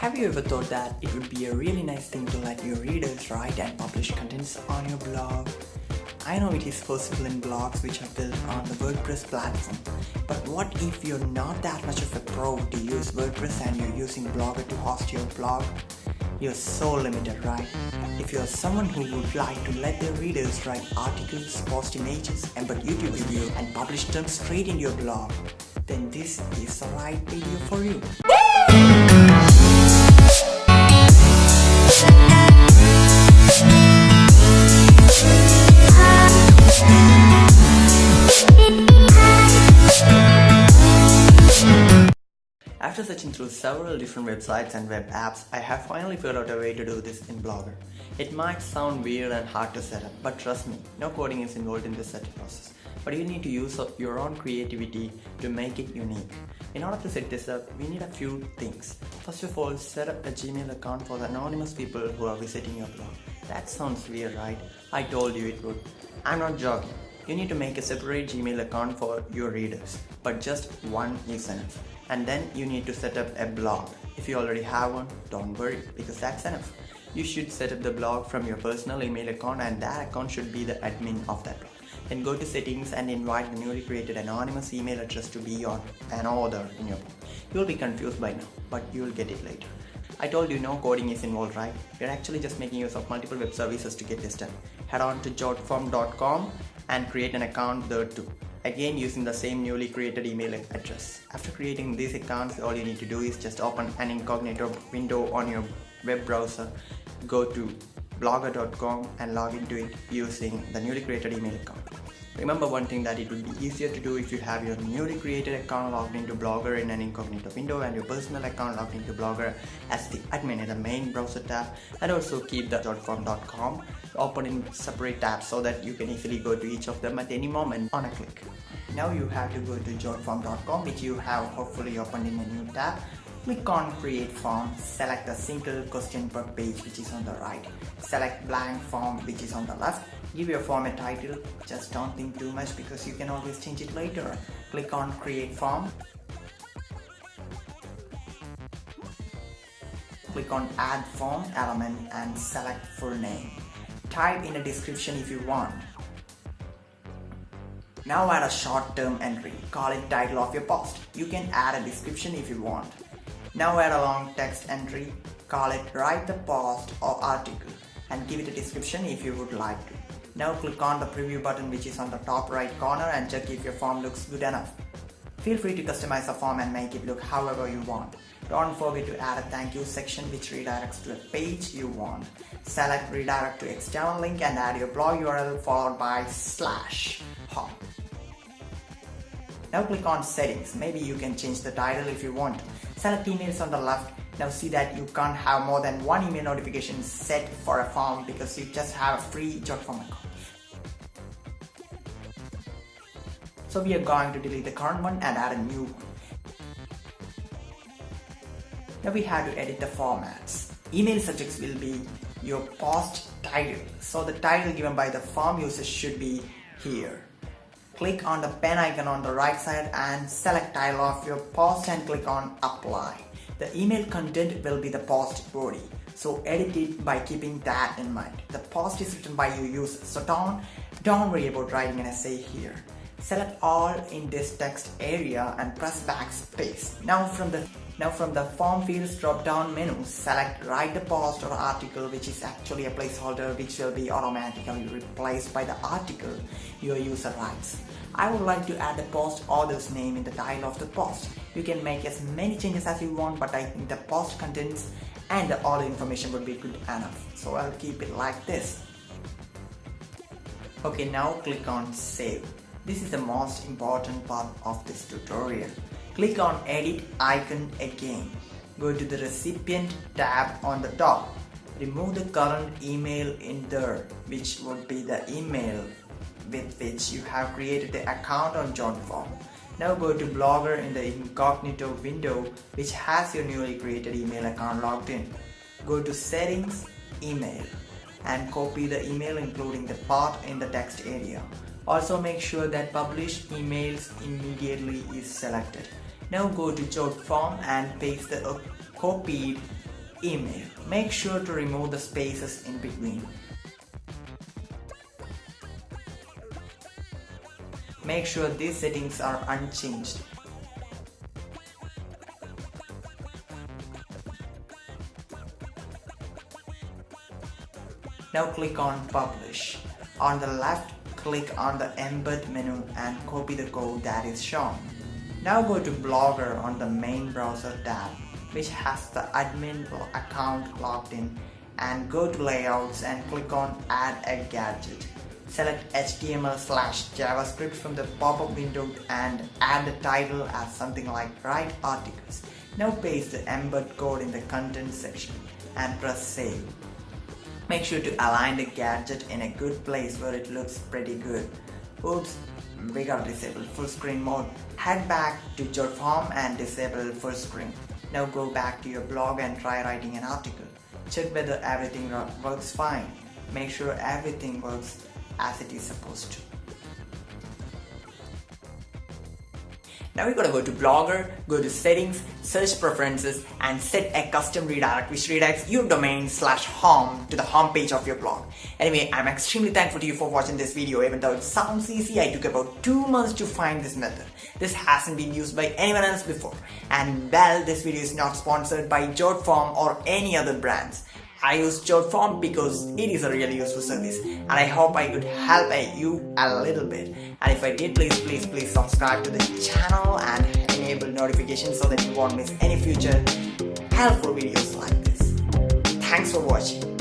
Have you ever thought that it would be a really nice thing to let your readers write and publish contents on your blog? I know it is possible in blogs which are built on the WordPress platform, but what if you're not that much of a pro to use WordPress and you're using Blogger to host your blog? You're so limited, right? If you're someone who would like to let their readers write articles, post images, embed YouTube videos and publish them straight in your blog, then this is the right video for you. After searching through several different websites and web apps, I have finally figured out a way to do this in Blogger. It might sound weird and hard to set up, but trust me, no coding is involved in this setup process. But you need to use your own creativity to make it unique. In order to set this up, we need a few things. First of all, set up a Gmail account for the anonymous people who are visiting your blog. That sounds weird, right? I told you it would. I'm not joking. You need to make a separate Gmail account for your readers, but just one is enough. And then you need to set up a blog. If you already have one, don't worry, because that's enough. You should set up the blog from your personal email account, and that account should be the admin of that blog. Then go to settings and invite the newly created anonymous email address to be an author in your blog. You'll be confused by now, but you'll get it later. I told you no coding is involved, right? We're actually just making use of multiple web services to get this done. Head on to jotform.com and create an account there too. Again, using the same newly created email address. After creating these accounts, all you need to do is just open an incognito window on your web browser, go to blogger.com and log into it using the newly created email account. Remember one thing, that it would be easier to do if you have your newly created account logged into Blogger in an incognito window and your personal account logged into Blogger as the admin in the main browser tab, and also keep the jotform.com open in separate tabs so that you can easily go to each of them at any moment on a click. Now you have to go to jotform.com, which you have hopefully opened in a new tab. Click on create form, select a single question per page which is on the right, select blank form which is on the left, give your form a title, just don't think too much because you can always change it later. Click on create form, click on add form element and select full name. Type in a description if you want. Now add a short term entry, call it title of your post. You can add a description if you want. Now add a long text entry, call it write the post or article and give it a description if you would like to. Now click on the preview button which is on the top right corner and check if your form looks good enough. Feel free to customize the form and make it look however you want. Don't forget to add a thank you section which redirects to the page you want. Select redirect to external link and add your blog URL followed by /home. Now click on settings. Maybe you can change the title if you want to. Select emails on the left. Now see that you can't have more than one email notification set for a form because you just have a free Jotform account. So we are going to delete the current one and add a new one. Now we have to edit the formats. Email subjects will be your post title. So the title given by the form user should be here. Click on the pen icon on the right side and select title of your post and click on apply. The email content will be the post body, so edit it by keeping that in mind. The post is written by your user, so don't worry about writing an essay here. Select all in this text area and press backspace. Now from the form fields drop down menu, select write the post or article, which is actually a placeholder which will be automatically replaced by the article your user writes. I would like to add the post author's name in the title of the post. You can make as many changes as you want, but I think the post contents and all the information would be good enough. So I'll keep it like this. Okay, now click on save. This is the most important part of this tutorial. Click on edit icon again. Go to the recipient tab on the top. Remove the current email in there, which would be the email with which you have created the account on Jotform. Now go to Blogger in the incognito window which has your newly created email account logged in. Go to settings, email and copy the email including the part in the text area. Also make sure that publish emails immediately is selected. Now go to Jotform and paste the copied email. Make sure to remove the spaces in between. Make sure these settings are unchanged. Now click on Publish. On the left, click on the Embed menu and copy the code that is shown. Now go to Blogger on the main browser tab, which has the admin account logged in, and go to Layouts and click on Add a Gadget. Select HTML/JavaScript from the pop-up window and add the title as something like Write Articles. Now paste the embed code in the content section and press Save. Make sure to align the gadget in a good place where it looks pretty good. Oops, we got disabled full screen mode. Head back to Jotform and disable full screen. Now go back to your blog and try writing an article. Check whether everything works fine. Make sure everything works as it is supposed to. Now we gotta go to Blogger, go to Settings, Search Preferences, and set a custom redirect which redirects your domain/home to the home page of your blog. Anyway, I'm extremely thankful to you for watching this video. Even though it sounds easy, I took about 2 months to find this method. This hasn't been used by anyone else before. And well, this video is not sponsored by Jotform or any other brands. I use Jotform because it is a really useful service, and I hope I could help you a little bit. And if I did, please subscribe to the channel and enable notifications so that you won't miss any future helpful videos like this. Thanks for watching.